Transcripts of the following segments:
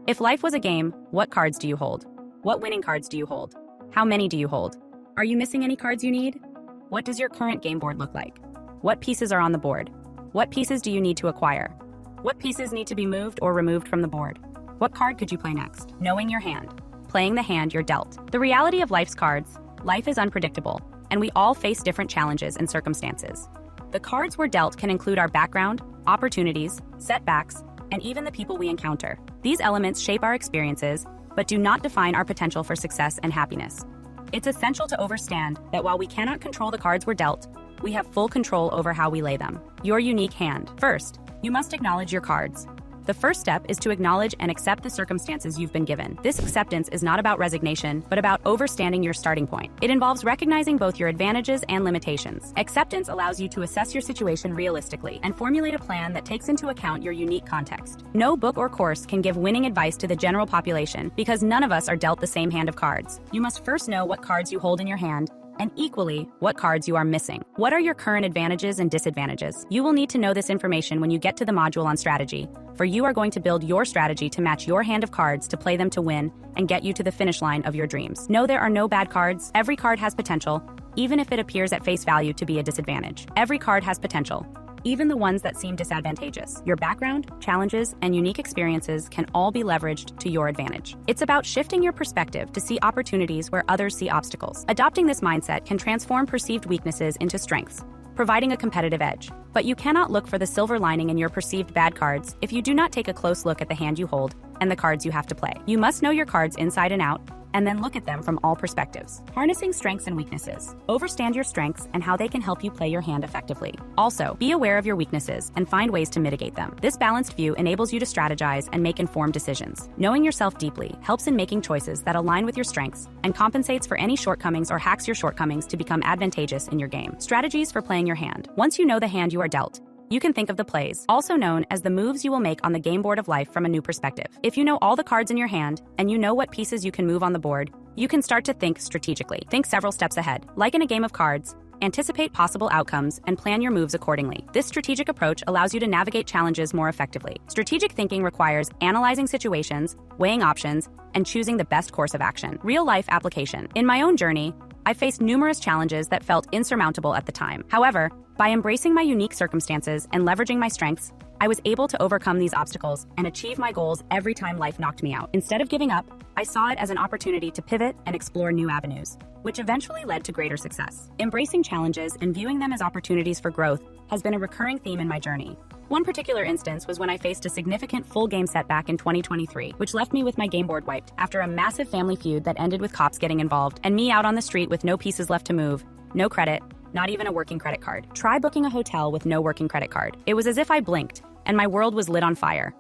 If life was a game, what cards do you hold? What winning cards do you hold? How many do you hold? Are you missing any cards you need? What does your current game board look like? What pieces are on the board? What pieces do you need to acquire? What pieces need to be moved or removed from the board? What card could you play next? Knowing your hand. Playing the hand you're dealt. The reality of life's cards: life is unpredictable, and we all face different challenges and circumstances. The cards we're dealt can include our background, opportunities, setbacks, and even the people we encounter. These elements shape our experiences, but do not define our potential for success and happiness. It's essential to understand that while we cannot control the cards we're dealt, we have full control over how we lay them. Your unique hand. First, you must acknowledge your cards. The first step is to acknowledge and accept the circumstances you've been given. This acceptance is not about resignation, but about understanding your starting point. It involves recognizing both your advantages and limitations. Acceptance allows you to assess your situation realistically and formulate a plan that takes into account your unique context. No book or course can give winning advice to the general population because none of us are dealt the same hand of cards. You must first know what cards you hold in your hand, and equally, what cards you are missing. What are your current advantages and disadvantages? You will need to know this information when you get to the module on strategy, for you are going to build your strategy to match your hand of cards to play them to win and get you to the finish line of your dreams. No, there are no bad cards. Every card has potential, even if it appears at face value to be a disadvantage. Every card has potential, even the ones that seem disadvantageous. Your background, challenges, and unique experiences can all be leveraged to your advantage. It's about shifting your perspective to see opportunities where others see obstacles. Adopting this mindset can transform perceived weaknesses into strengths, providing a competitive edge. But you cannot look for the silver lining in your perceived bad cards if you do not take a close look at the hand you hold and the cards you have to play. You must know your cards inside and out, and then look at them from all perspectives. Harnessing strengths and weaknesses. Understand your strengths and how they can help you play your hand effectively. Also, be aware of your weaknesses and find ways to mitigate them. This balanced view enables you to strategize and make informed decisions. Knowing yourself deeply helps in making choices that align with your strengths and compensates for any shortcomings or hacks your shortcomings to become advantageous in your game. Strategies for playing your hand. Once you know the hand you are dealt, you can think of the plays, also known as the moves you will make on the game board of life, from a new perspective. If you know all the cards in your hand and you know what pieces you can move on the board, you can start to think strategically. Think several steps ahead. Like in a game of cards, anticipate possible outcomes and plan your moves accordingly. This strategic approach allows you to navigate challenges more effectively. Strategic thinking requires analyzing situations, weighing options, and choosing the best course of action. Real-life application. In my own journey, I faced numerous challenges that felt insurmountable at the time. However, by embracing my unique circumstances and leveraging my strengths, I was able to overcome these obstacles and achieve my goals every time life knocked me out. Instead of giving up, I saw it as an opportunity to pivot and explore new avenues, which eventually led to greater success. Embracing challenges and viewing them as opportunities for growth has been a recurring theme in my journey. One particular instance was when I faced a significant full game setback in 2023, which left me with my game board wiped after a massive family feud that ended with cops getting involved and me out on the street with no pieces left to move, no credit, not even a working credit card. Try booking a hotel with no working credit card. It was as if I blinked and my world was lit on fire.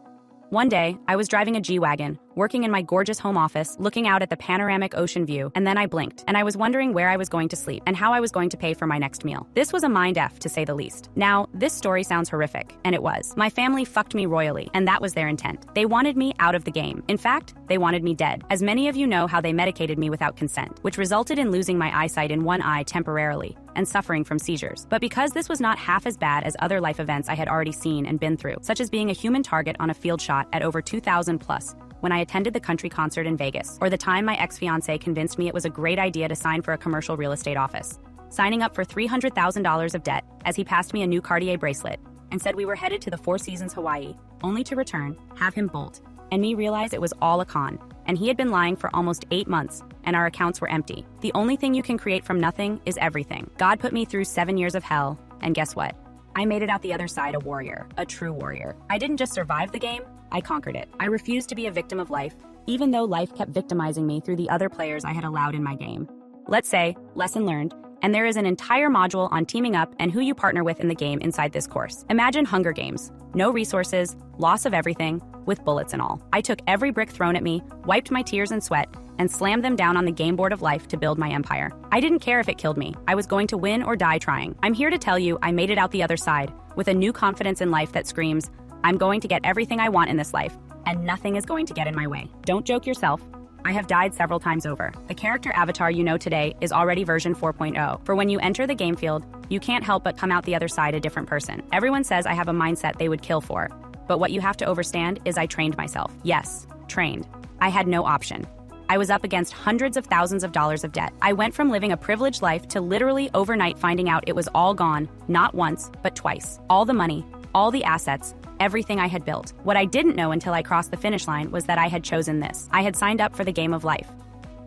One day, I was driving a G-Wagon, working in my gorgeous home office, looking out at the panoramic ocean view, and then I blinked, and I was wondering where I was going to sleep and how I was going to pay for my next meal. This was a mind F, to say the least. Now, this story sounds horrific, and it was. My family fucked me royally, and that was their intent. They wanted me out of the game. In fact, they wanted me dead. As many of you know how they medicated me without consent, which resulted in losing my eyesight in one eye temporarily and suffering from seizures. But because this was not half as bad as other life events I had already seen and been through, such as being a human target on a field shot at over 2,000 plus, when I attended the country concert in Vegas, or the time my ex-fiancé convinced me it was a great idea to sign for a commercial real estate office, signing up for $300,000 of debt as he passed me a new Cartier bracelet and said we were headed to the Four Seasons Hawaii, only to return, have him bolt, and me realize it was all a con, and he had been lying for almost 8 months, and our accounts were empty. The only thing you can create from nothing is everything. God put me through 7 years of hell, and guess what? I made it out the other side a warrior, a true warrior. I didn't just survive the game, I conquered it. I refused to be a victim of life, even though life kept victimizing me through the other players I had allowed in my game. Let's say, lesson learned, and there is an entire module on teaming up and who you partner with in the game inside this course. Imagine Hunger Games. No resources, loss of everything, with bullets and all. I took every brick thrown at me, wiped my tears and sweat, and slammed them down on the game board of life to build my empire. I didn't care if it killed me. I was going to win or die trying. I'm here to tell you I made it out the other side, with a new confidence in life that screams, I'm going to get everything I want in this life, and nothing is going to get in my way. Don't joke yourself. I have died several times over. The character avatar you know today is already version 4.0. For when you enter the game field, you can't help but come out the other side a different person. Everyone says I have a mindset they would kill for, but what you have to understand is I trained myself. Yes, trained. I had no option. I was up against hundreds of thousands of dollars of debt. I went from living a privileged life to literally overnight finding out it was all gone, not once, but twice. All the money, all the assets, everything I had built. What I didn't know until I crossed the finish line was that I had chosen this. I had signed up for the game of life.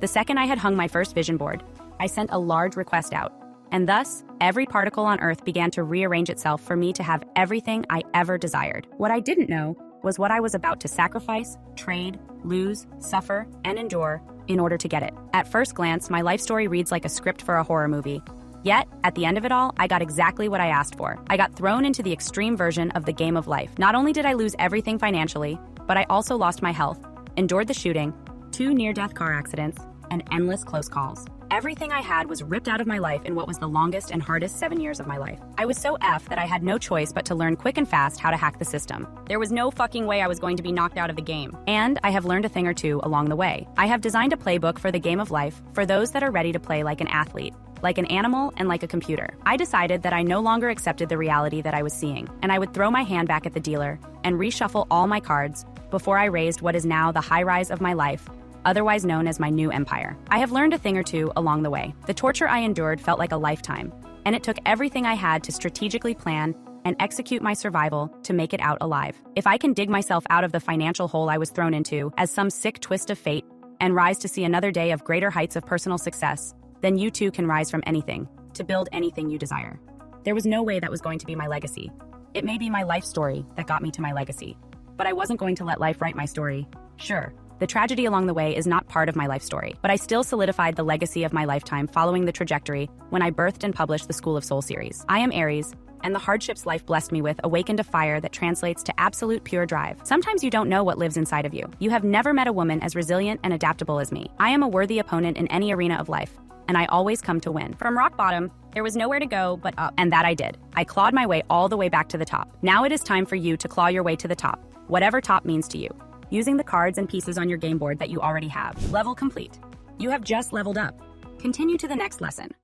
The second I had hung my first vision board, I sent a large request out. And thus, every particle on Earth began to rearrange itself for me to have everything I ever desired. What I didn't know was what I was about to sacrifice, trade, lose, suffer, and endure in order to get it. At first glance, my life story reads like a script for a horror movie. Yet, at the end of it all, I got exactly what I asked for. I got thrown into the extreme version of the game of life. Not only did I lose everything financially, but I also lost my health, endured the shooting, 2 near-death car accidents, and endless close calls. Everything I had was ripped out of my life in what was the longest and hardest 7 years of my life. I was so F that I had no choice but to learn quick and fast how to hack the system. There was no fucking way I was going to be knocked out of the game. And I have learned a thing or two along the way. I have designed a playbook for the game of life for those that are ready to play like an athlete, like an animal, and like a computer. I decided that I no longer accepted the reality that I was seeing, and I would throw my hand back at the dealer and reshuffle all my cards before I raised what is now the high rise of my life, otherwise known as my new empire. I have learned a thing or two along the way. The torture I endured felt like a lifetime, and it took everything I had to strategically plan and execute my survival to make it out alive. If I can dig myself out of the financial hole I was thrown into as some sick twist of fate and rise to see another day of greater heights of personal success, then you too can rise from anything to build anything you desire. There was no way that was going to be my legacy. It may be my life story that got me to my legacy, but I wasn't going to let life write my story. Sure, the tragedy along the way is not part of my life story, but I still solidified the legacy of my lifetime following the trajectory when I birthed and published the School of Soul series. I am Aries, and the hardships life blessed me with awakened a fire that translates to absolute pure drive. Sometimes you don't know what lives inside of you. You have never met a woman as resilient and adaptable as me. I am a worthy opponent in any arena of life, and I always come to win. From rock bottom, there was nowhere to go but up, and that I did. I clawed my way all the way back to the top. Now it is time for you to claw your way to the top, whatever top means to you, using the cards and pieces on your game board that you already have. Level complete. You have just leveled up. Continue to the next lesson.